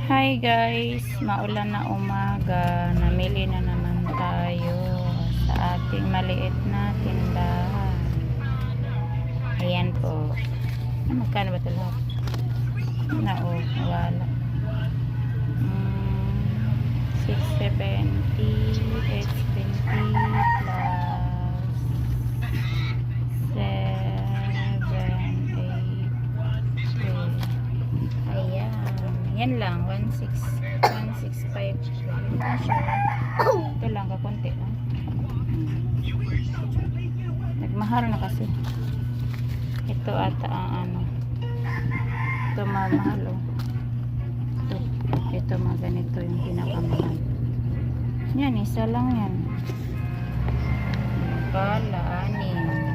Hi guys, maulan na umaga. Namili na naman tayo sa ating maliit na tindahan. Ayan po. Magkano ba ito lahat? Wala. 670, 820 plus 7, 8, ayan. Yan lang, 165. Ito lang, kakunti lang. Nagmahal na kasi. Ito ata ang ano. Ito mahal oh. Ito mga ganito yung pinakamahal. Yan, isa lang yan. Pala, 6.